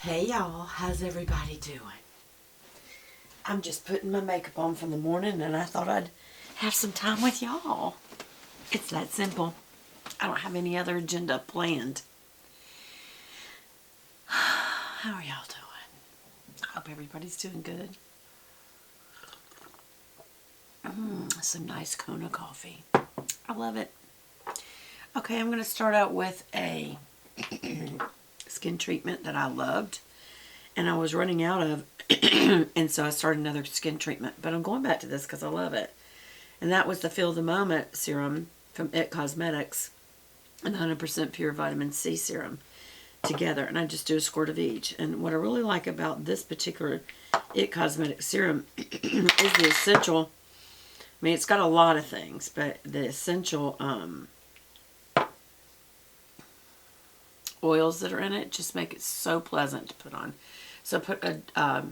Hey y'all, how's everybody doing? I'm just putting my makeup on from the morning and I thought I'd have some time with y'all. It's that simple. I don't have any other agenda planned. How are y'all doing? I hope everybody's doing good. Some nice Kona coffee. I love it. Okay, I'm going to start out with a skin treatment that I loved and I was running out of and so I started another skin treatment, but I'm going back to this because I love it, and that was the Feel the Moment serum from IT Cosmetics and 100% pure vitamin C serum together, and I just do a squirt of each. And what I really like about this particular IT Cosmetics serum is the essential, I mean it's got a lot of things, but the essential oils that are in it just make it so pleasant to put on. So I put a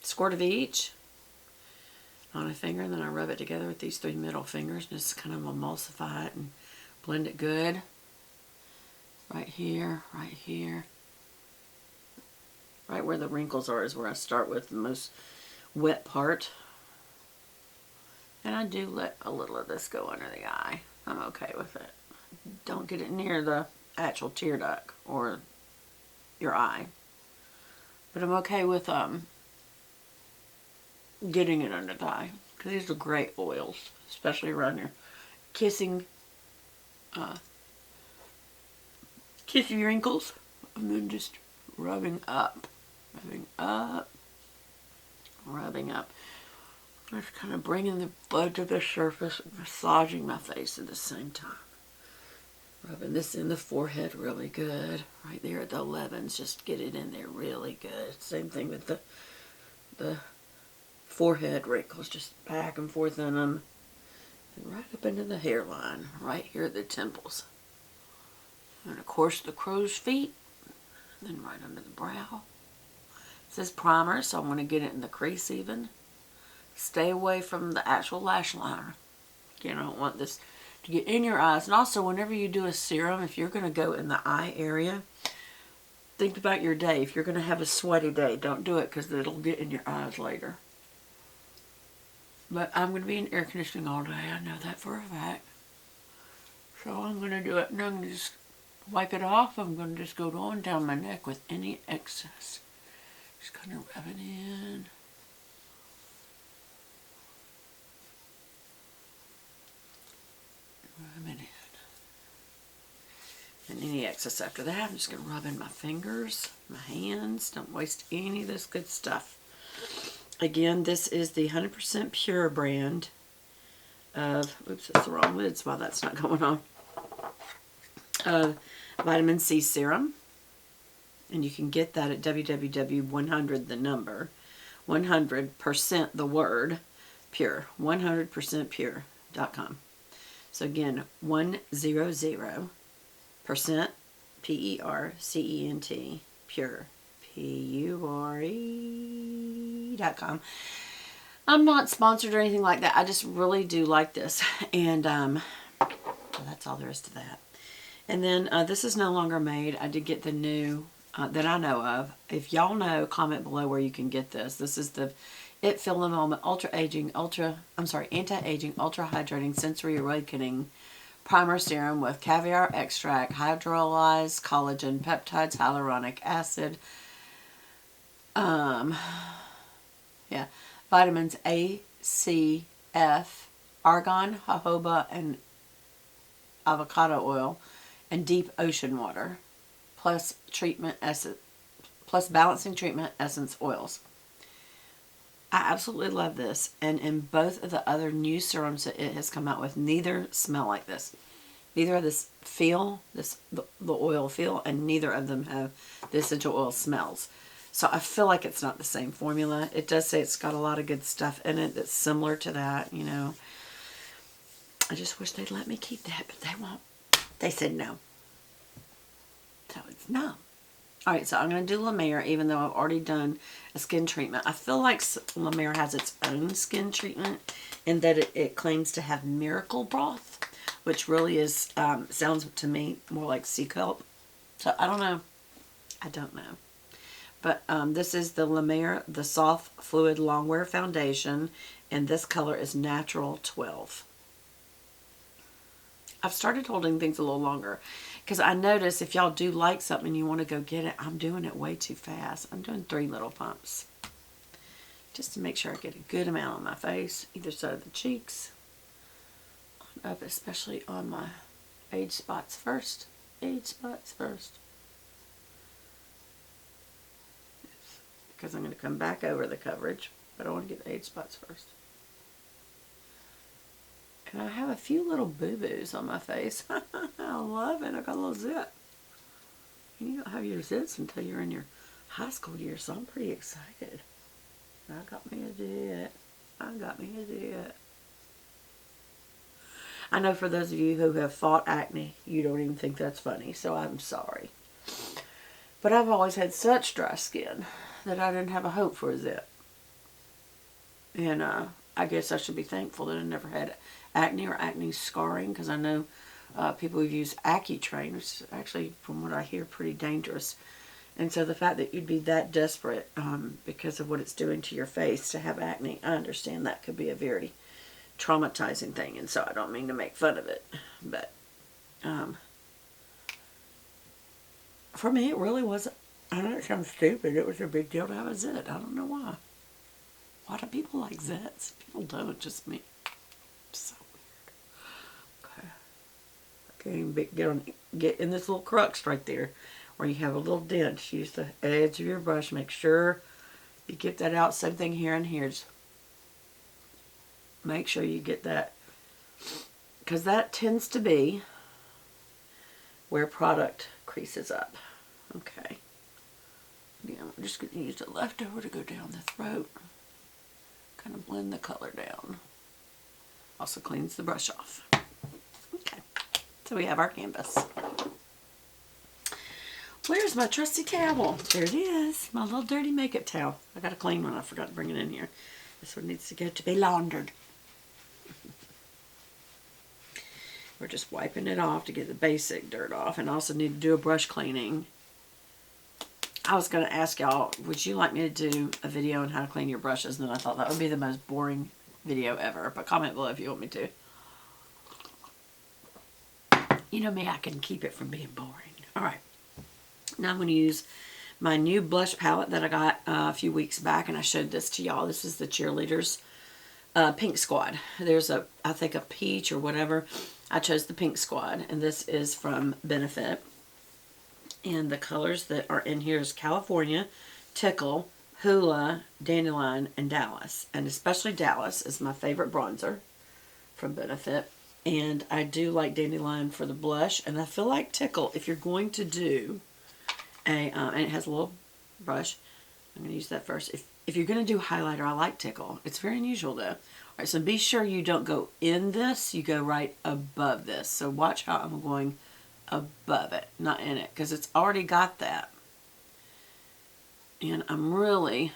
squirt of each on a finger, and then I rub it together with these three middle fingers and just kind of emulsify it and blend it good. Right here, right where the wrinkles are is where I start with the most wet part. And I do let a little of this go under the eye. I'm okay with it. Don't get it near the actual tear duct or your eye. But I'm okay with getting it under the eye, because these are great oils, especially around your kissing wrinkles, and then just rubbing up, just kind of bringing the blood to the surface, massaging my face at the same time. Rubbing this in the forehead really good, right there at the 11s, just get it in there really good. Same thing with the forehead wrinkles, just back and forth in them, and right up into the hairline, right here at the temples. And of course the crow's feet, and then right under the brow. It says primer, so I'm going to get it in the crease even. Stay away from the actual lash liner. You don't want this to get in your eyes. And also, whenever you do a serum, if you're going to go in the eye area, think about your day. If you're going to have a sweaty day, don't do it because it'll get in your eyes later. But I'm going to be in air conditioning all day. I know that for a fact. So I'm going to do it, and I'm going to just wipe it off. I'm going to just go on down my neck with any excess. Just kind of rub it in. Rub it in. And any excess after that, I'm just going to rub in my fingers, my hands. Don't waste any of this good stuff. Again, this is the 100% Pure brand of, oops, that's the wrong lids while that's not going on, vitamin C serum. And you can get that at www.100 the number, 100% the word, pure, 100% pure.com. So again, 100% PERCENT, pure, PURE.com. I'm not sponsored or anything like that. I just really do like this. And well, that's all there is to that. And then this is no longer made. I did get the new that I know of. If y'all know, comment below where you can get this. This is the IT Feel the Moment anti-aging, ultra hydrating, sensory awakening primer serum with caviar extract, hydrolyzed collagen, peptides, hyaluronic acid, vitamins A, C, F, argan, jojoba, and avocado oil, and deep ocean water, plus balancing treatment essence oils. I absolutely love this, and in both of the other new serums that it has come out with, neither smell like this. Neither of this feel, the oil feel, and neither of them have the essential oil smells. So I feel like it's not the same formula. It does say it's got a lot of good stuff in it that's similar to that, you know. I just wish they'd let me keep that, but they won't. They said no. So it's no. Alright, so I'm going to do La Mer, even though I've already done a skin treatment. I feel like La Mer has its own skin treatment in that it claims to have miracle broth, which really is, sounds to me more like sea kelp. So I don't know. But this is the La Mer, the Soft Fluid Longwear Foundation, and this color is Natural 12. I've started holding things a little longer because I notice if y'all do like something and you want to go get it, I'm doing it way too fast. I'm doing 3 little pumps just to make sure I get a good amount on my face, either side of the cheeks, up especially on my age spots first. Age spots first. Because I'm going to come back over the coverage, but I want to get the age spots first. And I have a few little boo-boos on my face. I love it. I got a little zit. You don't have your zits until you're in your high school years, so I'm pretty excited. I got me a zit. I got me a zit. I know for those of you who have fought acne, you don't even think that's funny, so I'm sorry. But I've always had such dry skin that I didn't have a hope for a zit. And I guess I should be thankful that I never had acne or acne scarring, because I know people who've used Accutane, which is actually, from what I hear, pretty dangerous. And so the fact that you'd be that desperate because of what it's doing to your face to have acne, I understand that could be a very traumatizing thing. And so I don't mean to make fun of it, but for me it really wasn't. I know it sounds stupid. It was a big deal to have a zit. I don't know why. Why do people like zits? People don't, just me. So weird. Okay. I can't even get in this little crux right there where you have a little dent. Use the edge of your brush. Make sure you get that out. Same thing here and here. Just make sure you get that, because that tends to be where product creases up. Okay. Yeah, I'm just going to use the leftover to go down the throat. Kind of blend the color down. Also cleans the brush off. Okay, so we have our canvas. Where's my trusty towel? There it is, my little dirty makeup towel. I got a clean one, I forgot to bring it in here. This one needs to go to be laundered. We're just wiping it off to get the basic dirt off, and also need to do a brush cleaning. I was going to ask y'all, would you like me to do a video on how to clean your brushes? And then I thought that would be the most boring video ever. But comment below if you want me to. You know me, I can keep it from being boring. Alright. Now I'm going to use my new blush palette that I got a few weeks back. And I showed this to y'all. This is the Cheerleaders Pink Squad. There's I think a peach or whatever. I chose the Pink Squad. And this is from Benefit. And the colors that are in here is California, Tickle, Hula, Dandelion, and Dallas. And especially Dallas is my favorite bronzer from Benefit. And I do like Dandelion for the blush. And I feel like Tickle, if you're going to do a, and it has a little brush. I'm going to use that first. If you're going to do highlighter, I like Tickle. It's very unusual though. Alright, so be sure you don't go in this. You go right above this. So watch how I'm going above it, not in it, because it's already got that. And I'm really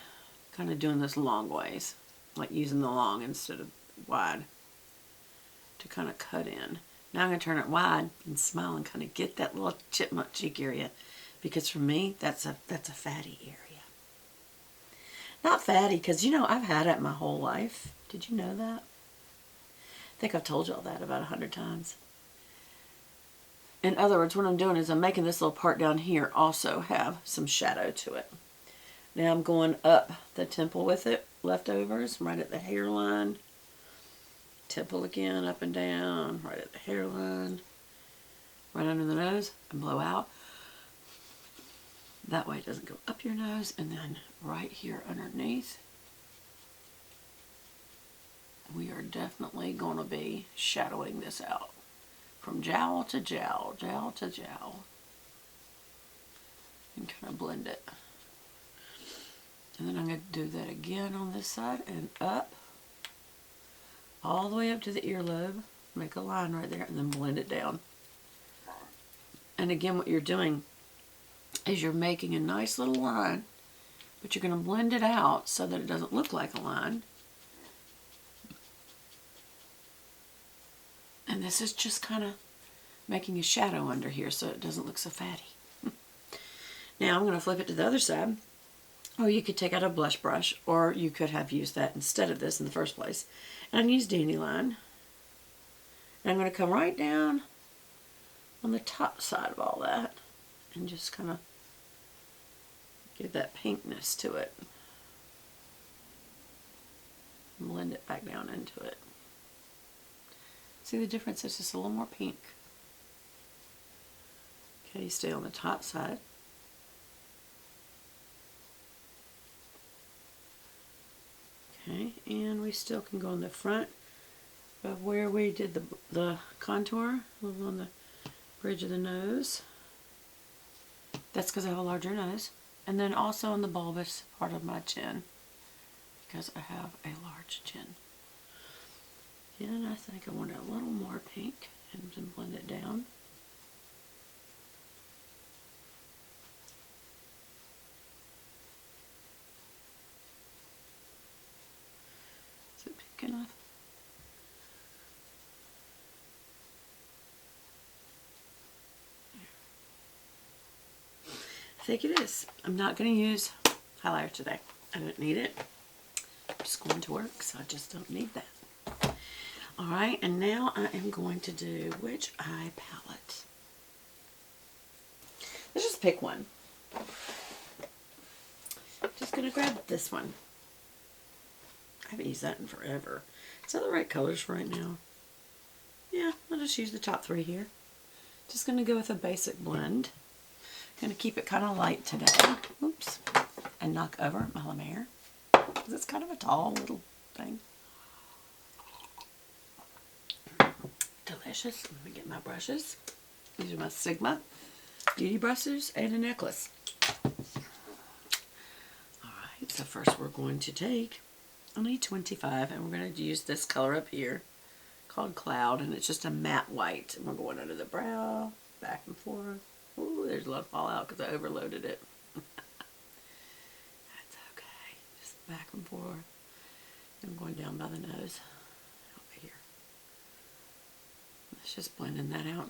kind of doing this long ways, like using the long instead of wide to kind of cut in. Now I'm going to turn it wide and smile and kind of get that little chipmunk cheek area, because for me that's a fatty area. Not fatty, because you know I've had it my whole life. Did you know that? I think I've told y'all that about 100 times. In other words, what I'm doing is I'm making this little part down here also have some shadow to it. Now I'm going up the temple with it, leftovers, right at the hairline. Temple again, up and down, right at the hairline. Right under the nose, and blow out. That way it doesn't go up your nose, and then right here underneath. We are definitely going to be shadowing this out. From jowl to jowl, jowl to jowl. And kind of blend it. And then I'm going to do that again on this side and up. All the way up to the earlobe. Make a line right there and then blend it down. And again, what you're doing is you're making a nice little line, but you're going to blend it out so that it doesn't look like a line. And this is just kind of making a shadow under here so it doesn't look so fatty. Now I'm going to flip it to the other side. Or you could take out a blush brush, or you could have used that instead of this in the first place. And I'm going to use Dandelion. And I'm going to come right down on the top side of all that and just kind of give that pinkness to it. Blend it back down into it. See the difference? It's just a little more pink. Okay, you stay on the top side. Okay, and we still can go on the front of where we did the contour, a little on the bridge of the nose. That's because I have a larger nose. And then also on the bulbous part of my chin, because I have a large chin. And I think I want it a little more pink and then blend it down. Is it pink enough? I think it is. I'm not going to use highlighter today. I don't need it. I'm just going to work, so I just don't need that. Alright, and now I am going to do which eye palette? Let's just pick one. Just going to grab this one. I haven't used that in forever. Is that the right colors for right now? Yeah, I'll just use the top three here. Just going to go with a basic blend. Going to keep it kind of light today. Oops. And knock over my La Mer, because it's kind of a tall little thing. Delicious. Let me get my brushes. These are my Sigma beauty brushes and a necklace. Alright, so first we're going to take only 25, and we're going to use this color up here called Cloud, and it's just a matte white. And we're going under the brow, back and forth. Ooh, there's a lot of fallout because I overloaded it. That's okay. Just back and forth. I'm going down by the nose. Over here. Let's just blending that out